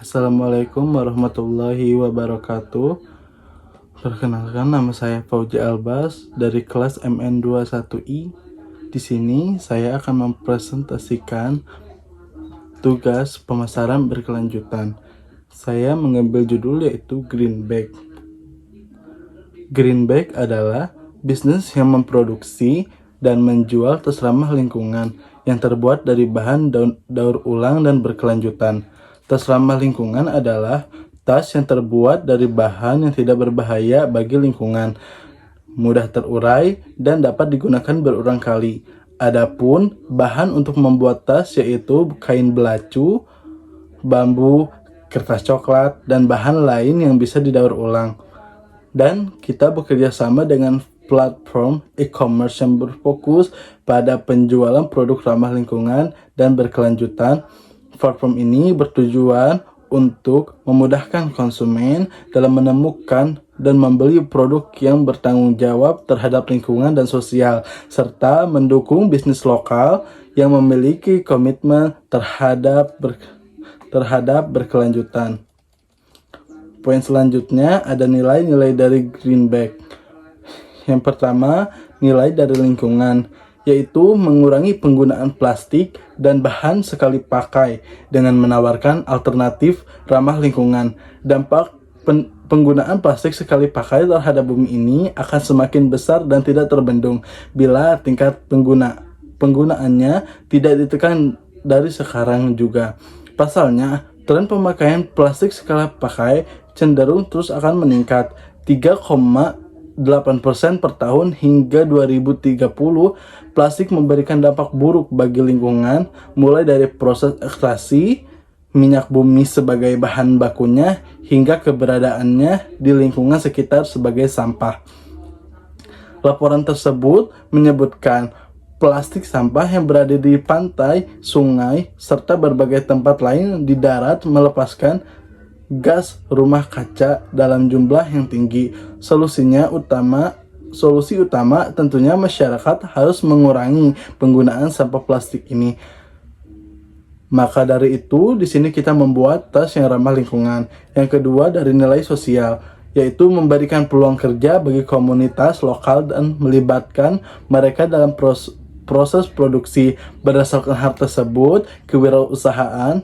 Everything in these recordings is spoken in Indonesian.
Assalamualaikum warahmatullahi wabarakatuh. Perkenalkan, nama saya Fauzi Albas dari kelas MN21I. Di sini saya akan mempresentasikan tugas pemasaran berkelanjutan. Saya mengambil judul yaitu Greenback. Greenback adalah bisnis yang memproduksi dan menjual tas ramah lingkungan yang terbuat dari bahan daur ulang dan berkelanjutan. Tas ramah lingkungan adalah tas yang terbuat dari bahan yang tidak berbahaya bagi lingkungan, mudah terurai, dan dapat digunakan berulang kali. Adapun bahan untuk membuat tas yaitu kain belacu, bambu, kertas coklat, dan bahan lain yang bisa didaur ulang. Dan kita bekerja sama dengan platform e-commerce yang berfokus pada penjualan produk ramah lingkungan dan berkelanjutan. Platform ini bertujuan untuk memudahkan konsumen dalam menemukan dan membeli produk yang bertanggung jawab terhadap lingkungan dan sosial, serta mendukung bisnis lokal yang memiliki komitmen terhadap berkelanjutan. Poin selanjutnya ada nilai-nilai dari Greenback. Yang pertama, nilai dari lingkungan, yaitu mengurangi penggunaan plastik dan bahan sekali pakai dengan menawarkan alternatif ramah lingkungan. Dampak penggunaan plastik sekali pakai terhadap bumi ini akan semakin besar dan tidak terbendung bila tingkat penggunaannya tidak ditekan dari sekarang juga. Pasalnya, tren pemakaian plastik sekali pakai cenderung terus akan meningkat 3,8% per tahun hingga 2030. Plastik memberikan dampak buruk bagi lingkungan, mulai dari proses ekstraksi minyak bumi sebagai bahan bakunya hingga keberadaannya di lingkungan sekitar sebagai sampah. Laporan tersebut menyebutkan plastik sampah yang berada di pantai, sungai, serta berbagai tempat lain di darat melepaskan gas rumah kaca dalam jumlah yang tinggi. Solusi utama tentunya masyarakat harus mengurangi penggunaan sampah plastik ini. Maka dari itu, di sini kita membuat tas yang ramah lingkungan. Yang kedua, dari nilai sosial, yaitu memberikan peluang kerja bagi komunitas lokal dan melibatkan mereka dalam proses produksi. Berdasarkan hal tersebut, kewirausahaan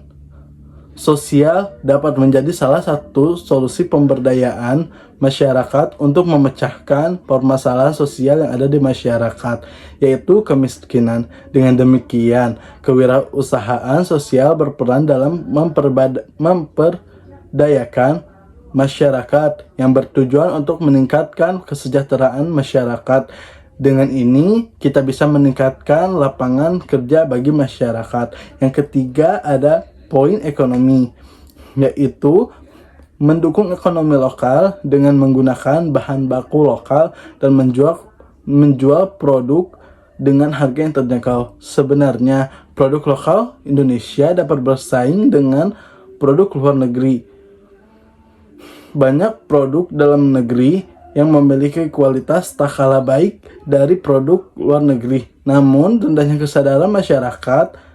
sosial dapat menjadi salah satu solusi pemberdayaan masyarakat untuk memecahkan permasalahan sosial yang ada di masyarakat, yaitu kemiskinan. Dengan demikian, kewirausahaan sosial berperan dalam memperdayakan masyarakat yang bertujuan untuk meningkatkan kesejahteraan masyarakat. Dengan ini, kita bisa meningkatkan lapangan kerja bagi masyarakat. Yang ketiga, ada poin ekonomi, yaitu mendukung ekonomi lokal dengan menggunakan bahan baku lokal dan menjual produk dengan harga yang terjangkau. Sebenarnya, produk lokal Indonesia dapat bersaing dengan produk luar negeri. Banyak produk dalam negeri yang memiliki kualitas tak kalah baik dari produk luar negeri. Namun, rendahnya kesadaran masyarakat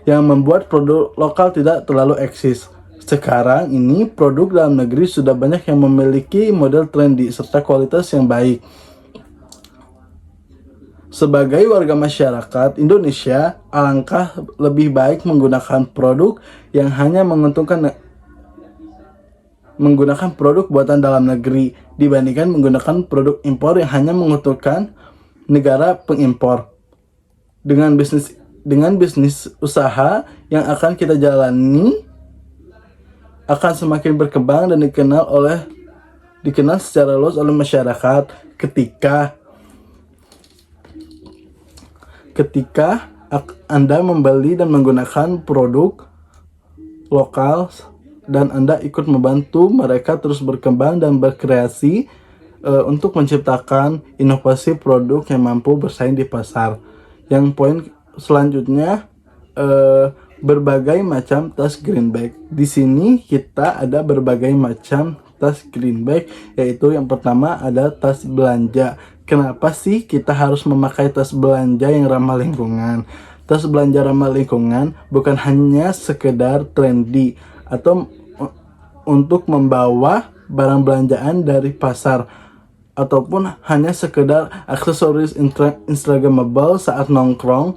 yang membuat produk lokal tidak terlalu eksis. Sekarang ini produk dalam negeri sudah banyak yang memiliki model trendy serta kualitas yang baik. Sebagai warga masyarakat Indonesia, alangkah lebih baik menggunakan produk yang hanya menggunakan produk buatan dalam negeri dibandingkan menggunakan produk impor yang hanya menguntungkan negara pengimpor. Dengan bisnis usaha yang akan kita jalani akan semakin berkembang dan dikenal secara luas oleh masyarakat ketika Anda membeli dan menggunakan produk lokal dan Anda ikut membantu mereka terus berkembang dan berkreasi untuk menciptakan inovasi produk yang mampu bersaing di pasar. Yang poin selanjutnya, berbagai macam tas Greenback. Di sini kita ada berbagai macam tas Greenback, yaitu yang pertama ada tas belanja. Kenapa sih kita harus memakai tas belanja yang ramah lingkungan? Tas belanja ramah lingkungan bukan hanya sekedar trendy atau untuk membawa barang belanjaan dari pasar, ataupun hanya sekedar aksesoris instagramable saat nongkrong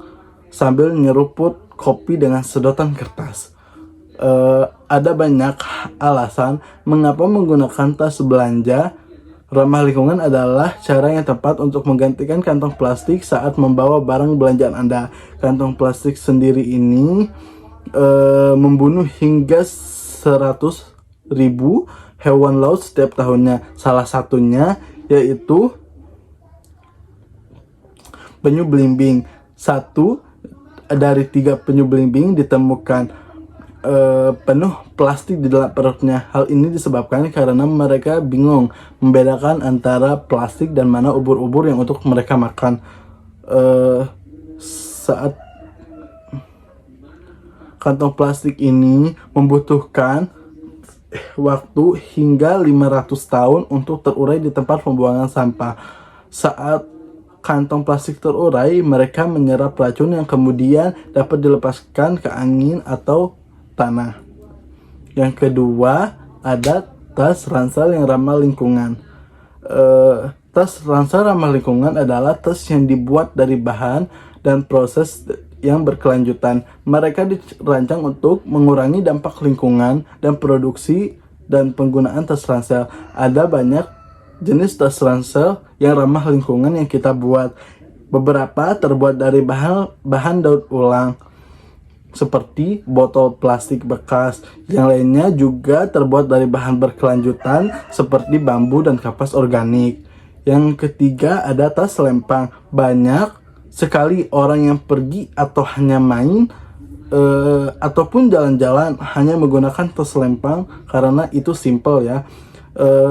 sambil nyeruput kopi dengan sedotan kertas. Ada banyak alasan mengapa menggunakan tas belanja ramah lingkungan adalah cara yang tepat untuk menggantikan kantong plastik saat membawa barang belanjaan Anda. Kantong plastik sendiri ini membunuh hingga 100.000 hewan laut setiap tahunnya. Salah satunya yaitu penyu belimbing. 1 dari 3 penyu belimbing ditemukan penuh plastik di dalam perutnya. Hal ini disebabkan karena mereka bingung membedakan antara plastik dan mana ubur-ubur yang untuk mereka makan. Saat kantong plastik ini membutuhkan waktu hingga 500 tahun untuk terurai di tempat pembuangan sampah. Saat kantong plastik terurai, mereka menyerap racun yang kemudian dapat dilepaskan ke angin atau tanah. Yang kedua, ada tas ransel yang ramah lingkungan. Tas ransel ramah lingkungan adalah tas yang dibuat dari bahan dan proses yang berkelanjutan. Mereka dirancang untuk mengurangi dampak lingkungan dan produksi dan penggunaan tas ransel. Ada banyak jenis tas ransel yang ramah lingkungan yang kita buat. Beberapa terbuat dari bahan daur ulang seperti botol plastik bekas. Yang lainnya juga terbuat dari bahan berkelanjutan seperti bambu dan kapas organik. Yang ketiga ada tas lempang. Banyak sekali orang yang pergi atau hanya main ataupun jalan-jalan hanya menggunakan tas lempang karena itu simple ya.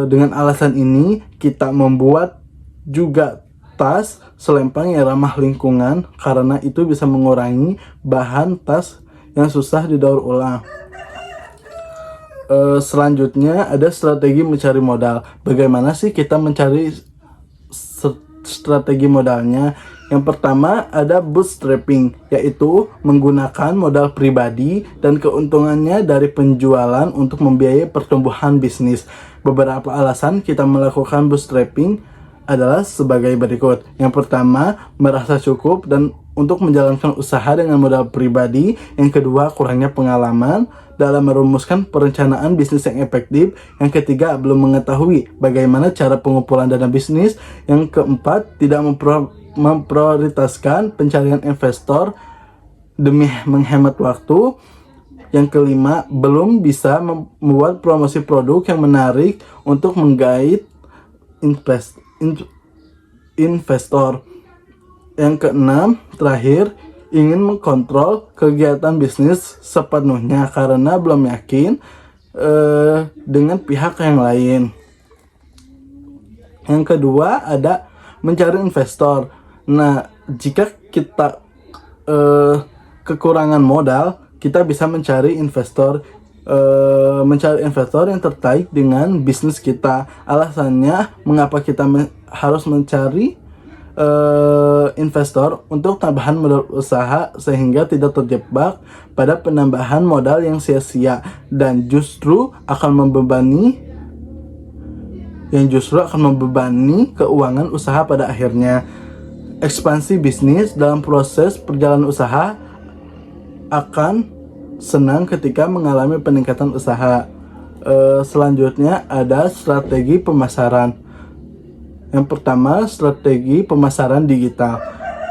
Dengan alasan ini kita membuat juga tas selempang yang ramah lingkungan karena itu bisa mengurangi bahan tas yang susah didaur ulang. Selanjutnya ada strategi mencari modal. Bagaimana sih kita mencari strategi modalnya? Yang pertama ada bootstrapping, yaitu menggunakan modal pribadi dan keuntungannya dari penjualan untuk membiayai pertumbuhan bisnis. Beberapa alasan kita melakukan bootstrapping adalah sebagai berikut. Yang pertama, merasa cukup dan untuk menjalankan usaha dengan modal pribadi. Yang kedua, kurangnya pengalaman dalam merumuskan perencanaan bisnis yang efektif. Yang ketiga, belum mengetahui bagaimana cara pengumpulan dana bisnis. Yang keempat, tidak memprioritaskan pencarian investor demi menghemat waktu. Yang kelima, belum bisa membuat promosi produk yang menarik untuk menggait investor. Yang keenam, terakhir, ingin mengkontrol kegiatan bisnis sepenuhnya karena belum yakin dengan pihak yang lain. Yang kedua ada mencari investor. Nah, jika kita kekurangan modal, kita bisa mencari investor yang tertarik dengan bisnis kita. Alasannya mengapa kita harus mencari investor untuk tambahan modal usaha sehingga tidak terjebak pada penambahan modal yang sia-sia dan justru akan membebani keuangan usaha pada akhirnya. Ekspansi bisnis dalam proses perjalanan usaha akan senang ketika mengalami peningkatan usaha. Selanjutnya ada strategi pemasaran. Yang pertama, strategi pemasaran digital.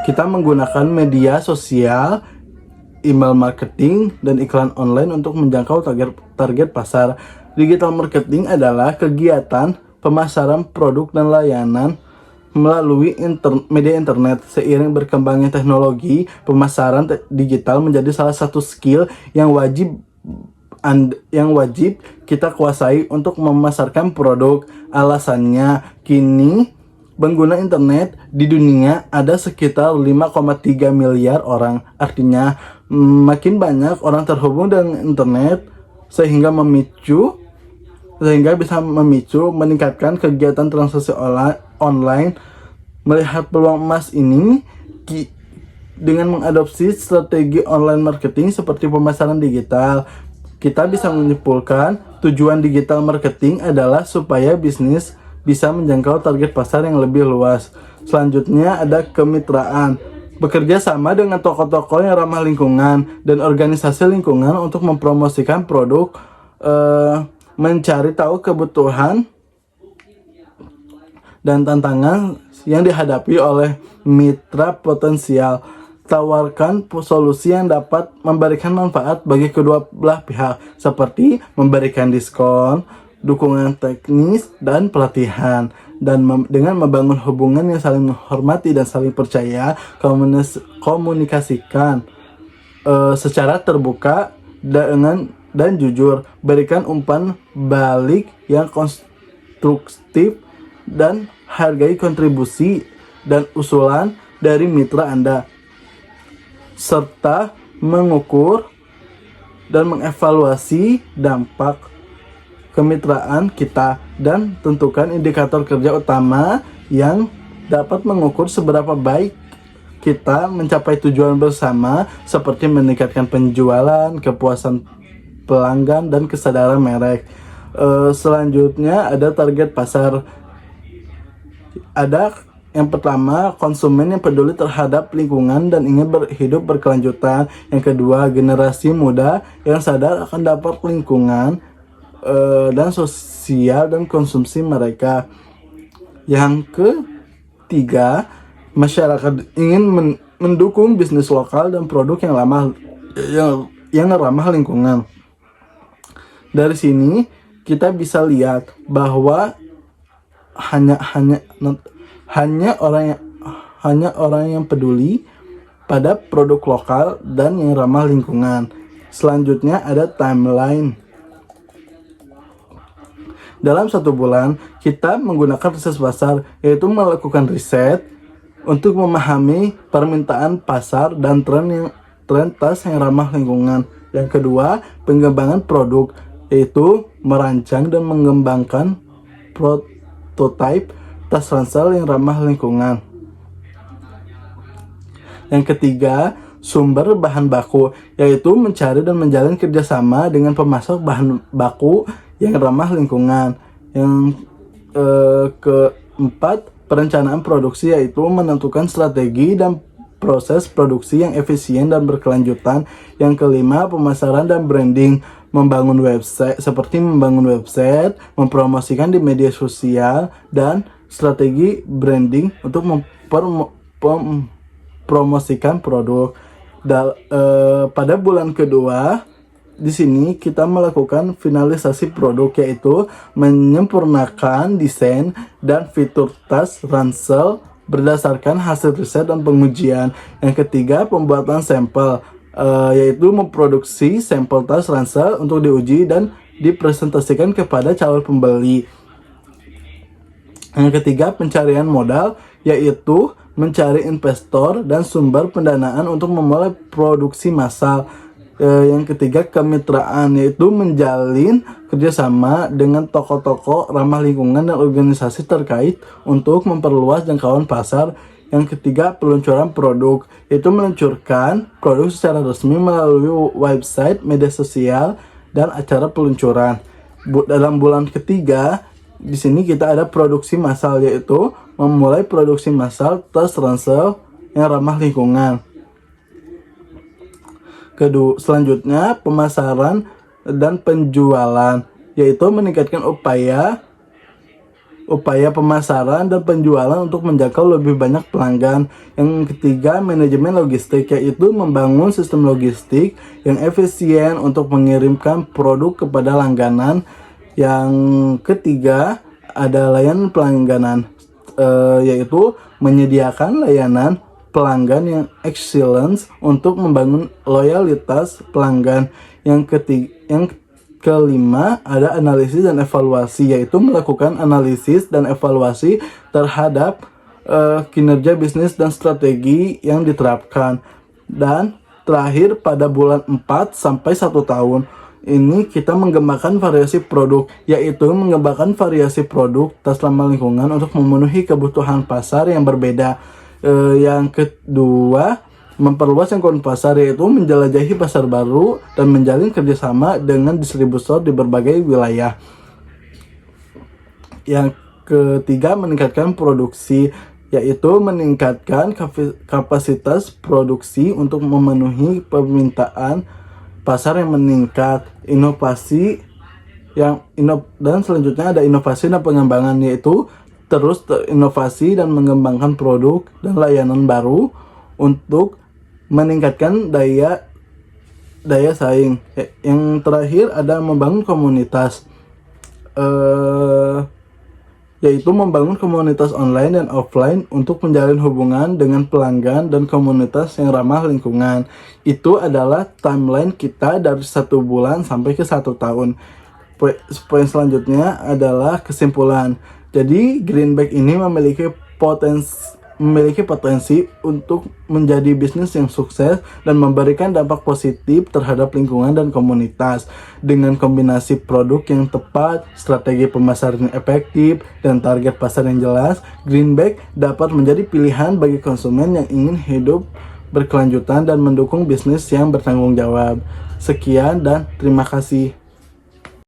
Kita menggunakan media sosial, email marketing, dan iklan online untuk menjangkau target pasar. Digital marketing adalah kegiatan pemasaran produk dan layanan melalui media internet. Seiring berkembangnya teknologi, pemasaran digital menjadi salah satu skill yang wajib kita kuasai untuk memasarkan produk. Alasannya, kini pengguna internet di dunia ada sekitar 5,3 miliar orang. Artinya, makin banyak orang terhubung dengan internet sehingga bisa memicu meningkatkan kegiatan transaksi online. Melihat peluang emas ini dengan mengadopsi strategi online marketing seperti pemasaran digital, kita bisa menyimpulkan tujuan digital marketing adalah supaya bisnis bisa menjangkau target pasar yang lebih luas. Selanjutnya ada kemitraan. Bekerja sama dengan toko-toko yang ramah lingkungan dan organisasi lingkungan untuk mempromosikan produk, mencari tahu kebutuhan dan tantangan yang dihadapi oleh mitra potensial. Tawarkan solusi yang dapat memberikan manfaat bagi kedua belah pihak, seperti memberikan diskon, dukungan teknis, dan pelatihan. Dan dengan membangun hubungan yang saling menghormati dan saling percaya, komunikasikan secara terbuka dan jujur. Berikan umpan balik yang konstruktif dan hargai kontribusi dan usulan dari mitra Anda, serta mengukur dan mengevaluasi dampak kemitraan kita dan tentukan indikator kerja utama yang dapat mengukur seberapa baik kita mencapai tujuan bersama, seperti meningkatkan penjualan, kepuasan pelanggan, dan kesadaran merek. Selanjutnya ada target pasar. Ada yang pertama, konsumen yang peduli terhadap lingkungan dan ingin hidup berkelanjutan. Yang kedua, generasi muda yang sadar akan dampak lingkungan dan sosial dan konsumsi mereka. Yang ketiga, masyarakat ingin mendukung bisnis lokal dan produk yang ramah lingkungan. Dari sini kita bisa lihat bahwa hanya orang yang peduli pada produk lokal dan yang ramah lingkungan. Selanjutnya ada timeline. Dalam 1 bulan, kita menggunakan riset pasar, yaitu melakukan riset untuk memahami permintaan pasar dan tren tas yang ramah lingkungan. Yang kedua, pengembangan produk, yaitu merancang dan mengembangkan prototipe tas ransel yang ramah lingkungan. Yang ketiga, sumber bahan baku, yaitu mencari dan menjalin kerjasama dengan pemasok bahan baku yang ramah lingkungan. Yang keempat, perencanaan produksi, yaitu menentukan strategi dan proses produksi yang efisien dan berkelanjutan. Yang kelima, pemasaran dan branding, membangun website, mempromosikan di media sosial, dan strategi branding untuk mempromosikan produk. Pada bulan kedua, di sini kita melakukan finalisasi produk, yaitu menyempurnakan desain dan fitur tas ransel berdasarkan hasil riset dan pengujian. Yang ketiga, pembuatan sampel, yaitu memproduksi sampel tas ransel untuk diuji dan dipresentasikan kepada calon pembeli. Yang ketiga, pencarian modal, yaitu mencari investor dan sumber pendanaan untuk memulai produksi massal. Yang ketiga, kemitraan, yaitu menjalin kerjasama dengan toko-toko ramah lingkungan dan organisasi terkait untuk memperluas jangkauan pasar. Yang ketiga, peluncuran produk, yaitu meluncurkan produk secara resmi melalui website, media sosial, dan acara peluncuran. Dalam bulan ketiga, di sini kita ada produksi massal, yaitu memulai produksi massal tas ransel yang ramah lingkungan. Selanjutnya, pemasaran dan penjualan, yaitu meningkatkan upaya pemasaran dan penjualan untuk menjangkau lebih banyak pelanggan. Yang ketiga, manajemen logistik, yaitu membangun sistem logistik yang efisien untuk mengirimkan produk kepada langganan. Yang ketiga, ada layanan pelangganan, yaitu menyediakan layanan pelanggan yang excellence untuk membangun loyalitas pelanggan. Yang kelima, ada analisis dan evaluasi, yaitu melakukan analisis dan evaluasi terhadap kinerja bisnis dan strategi yang diterapkan. Dan terakhir, pada bulan 4 sampai 1 tahun ini kita mengembangkan variasi produk, yaitu mengembangkan variasi produk tas ramah lingkungan untuk memenuhi kebutuhan pasar yang berbeda. Yang kedua, Memperluas jangkauan pasar yaitu menjelajahi pasar baru dan menjalin kerjasama dengan distributor di berbagai wilayah. Yang ketiga, meningkatkan produksi, yaitu meningkatkan kapasitas produksi untuk memenuhi permintaan pasar yang meningkat. Dan selanjutnya ada inovasi dan pengembangan, yaitu terus inovasi dan mengembangkan produk dan layanan baru untuk meningkatkan daya saing. Yang terakhir ada membangun komunitas, yaitu membangun komunitas online dan offline untuk menjalin hubungan dengan pelanggan dan komunitas yang ramah lingkungan. Itu adalah timeline kita dari 1 bulan sampai ke 1 tahun. Poin selanjutnya adalah kesimpulan. Jadi Greenback ini memiliki potensi untuk menjadi bisnis yang sukses dan memberikan dampak positif terhadap lingkungan dan komunitas. Dengan kombinasi produk yang tepat, strategi pemasaran yang efektif, dan target pasar yang jelas, Greenback dapat menjadi pilihan bagi konsumen yang ingin hidup berkelanjutan dan mendukung bisnis yang bertanggung jawab. Sekian dan terima kasih.